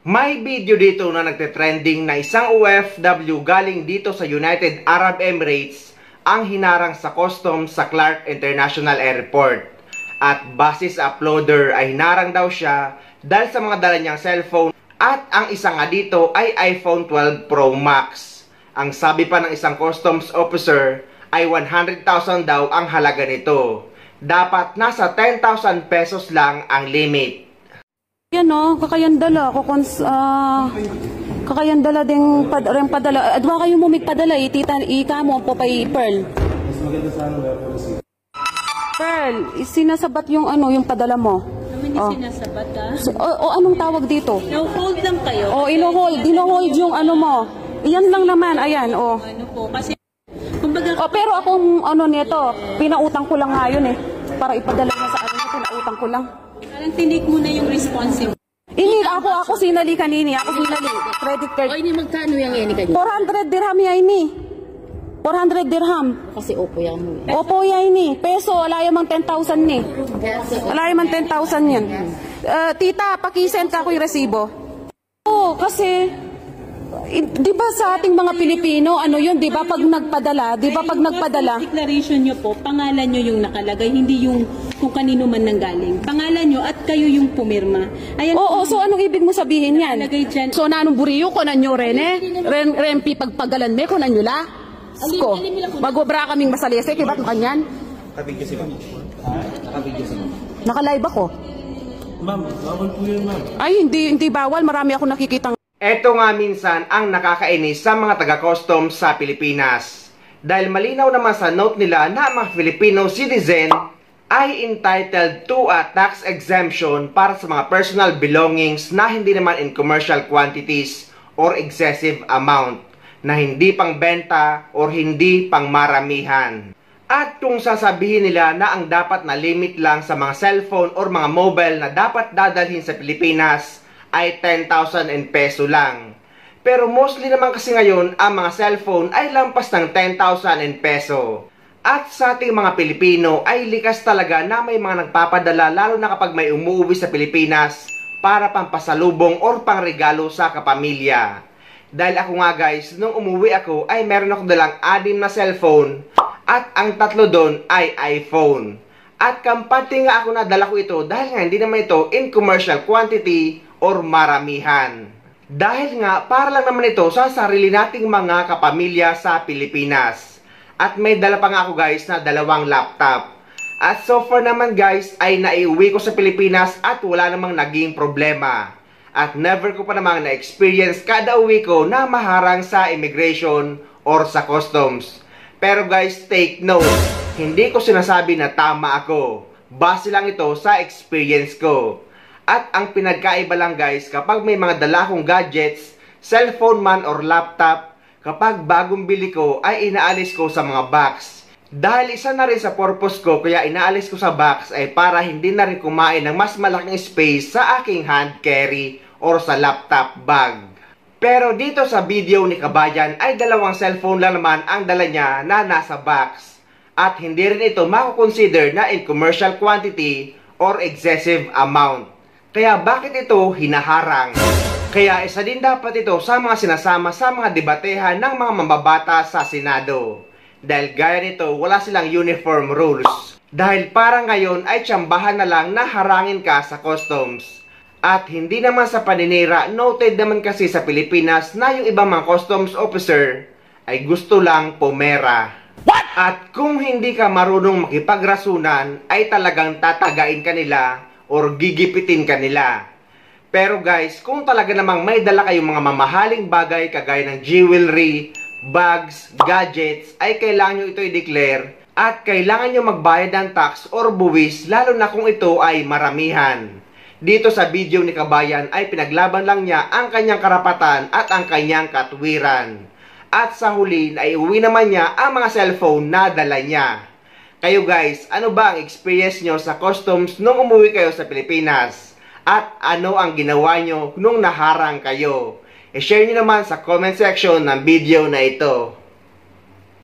May video dito na nagte-trending na isang OFW galing dito sa United Arab Emirates ang hinarang sa customs sa Clark International Airport. At base sa uploader ay hinarang daw siya dahil sa mga dala niyang cellphone at ang isa nga dito ay iPhone 12 Pro Max. Ang sabi pa ng isang customs officer ay 100,000 daw ang halaga nito. Dapat nasa 10,000 pesos lang ang limit. Yan o, kakayandala. Kakayandala din padala. Adwa kayo mo padala, ika mo po pay Pearl. Mas maganda sana Pearl, sinasabat yung yung padala mo. Naman sinasabat So, anong tawag dito? No-hold lang kayo. Ino-hold yung mo. Iyan lang naman, ayan, Ano po, kasi kumbaga, pero akong nito, pinautang ko lang ngayon para ipadala niya sa pinautang ko lang. parang tinik mo na yung responsive. Ako sinali kanini, credit card. O, ini magkano yung ini kanina? 400 dirham ya ini. 400 dirham. Kasi opo yan mo. Opo ya ini. Peso, wala yung 10,000 ni. Wala yung 10,000 yan. Tita, pakisend ka ko yung resibo. Oo, kasi di ba sa ating mga Pilipino, di ba pag nagpadala, Declaration nyo po, pangalan nyo yung nakalagay, hindi yung kung kanino man nanggaling. Pangalan nyo at kayo yung pumirma. Ayan. Oo, so anong ibig mo sabihin yan? Nakalagay dyan. So nanong buriyo ko na nyo rempi pagpagalan me ko na nyo la? Sko, magobra kaming masalese, kibat mo kanyan? Nakabigyo si ma'am. Nakabigyo si ma'am. Nakalive ako. Ma'am, bawal po yun ma'am. Ay, hindi bawal. Marami ako nakikitang. Ito nga minsan ang nakakainis sa mga taga-customs sa Pilipinas. Dahil malinaw naman sa note nila na mga Filipino citizen ay entitled to a tax exemption para sa mga personal belongings na hindi naman in commercial quantities or excessive amount, na hindi pang benta or hindi pang maramihan. At kung sasabihin nila na ang dapat na limit lang sa mga cellphone or mga mobile na dapat dadalhin sa Pilipinas ay 10,000 peso lang. Pero mostly naman kasi ngayon ang mga cellphone ay lampas ng 10,000 peso. At sa ating mga Pilipino ay likas talaga na may mga nagpapadala lalo na kapag may umuwi sa Pilipinas para pampasalubong or pangregalo sa kapamilya. Dahil ako nga guys, nung umuwi ako ay meron ako dalang 6 na cellphone at ang 3 doon ay iPhone. At kampante nga ako na dala ko ito dahil nga hindi naman ito in commercial quantity or maramihan. Dahil nga para lang naman ito sa sarili nating mga kapamilya sa Pilipinas. At may dala pa nga ako guys na 2 laptop. At so far naman guys ay naiuwi ko sa Pilipinas at wala namang naging problema. At never ko pa namang na-experience kada uwi ko na maharang sa immigration or sa customs. Pero guys, take note, hindi ko sinasabi na tama ako. Base lang ito sa experience ko. At ang pinagkaiba lang guys, kapag may mga dala akong gadgets, cellphone man or laptop, kapag bagong bili ko ay inaalis ko sa mga box. Dahil isa na rin sa purpose ko kaya inaalis ko sa box ay para hindi na rin kumain ng mas malaking space sa aking hand carry or sa laptop bag. Pero dito sa video ni Kabayan ay 2 cellphone lang naman ang dala niya na nasa box. At hindi rin ito mako-consider na in commercial quantity or excessive amount. Kaya bakit ito hinaharang? Kaya isa din dapat ito sa mga sinasama sa mga debatehan ng mga mambabata sa Senado. Dahil gaya nito, wala silang uniform rules. Dahil parang ngayon ay tsambahan na lang na harangin ka sa customs. At hindi naman sa paninira, noted naman kasi sa Pilipinas na yung ibang mga customs officer ay gusto lang pumera. What? At kung hindi ka marunong makipagrasunan, ay talagang tatagain ka nila or gigipitin ka nila. Pero guys, kung talaga namang may dala kayong mga mamahaling bagay kagaya ng jewelry, bags, gadgets, ay kailangan nyo ito i-declare at kailangan nyo magbayad ng tax or buwis lalo na kung ito ay maramihan. Dito sa video ni Kabayan ay pinaglaban lang niya ang kanyang karapatan at ang kanyang katwiran. At sa huli ay uwi naman niya ang mga cellphone na dala niya. Kayo guys, ano ba ang experience nyo sa customs nung umuwi kayo sa Pilipinas? At ano ang ginawa nyo nung naharang kayo? I-share nyo naman sa comment section ng video na ito.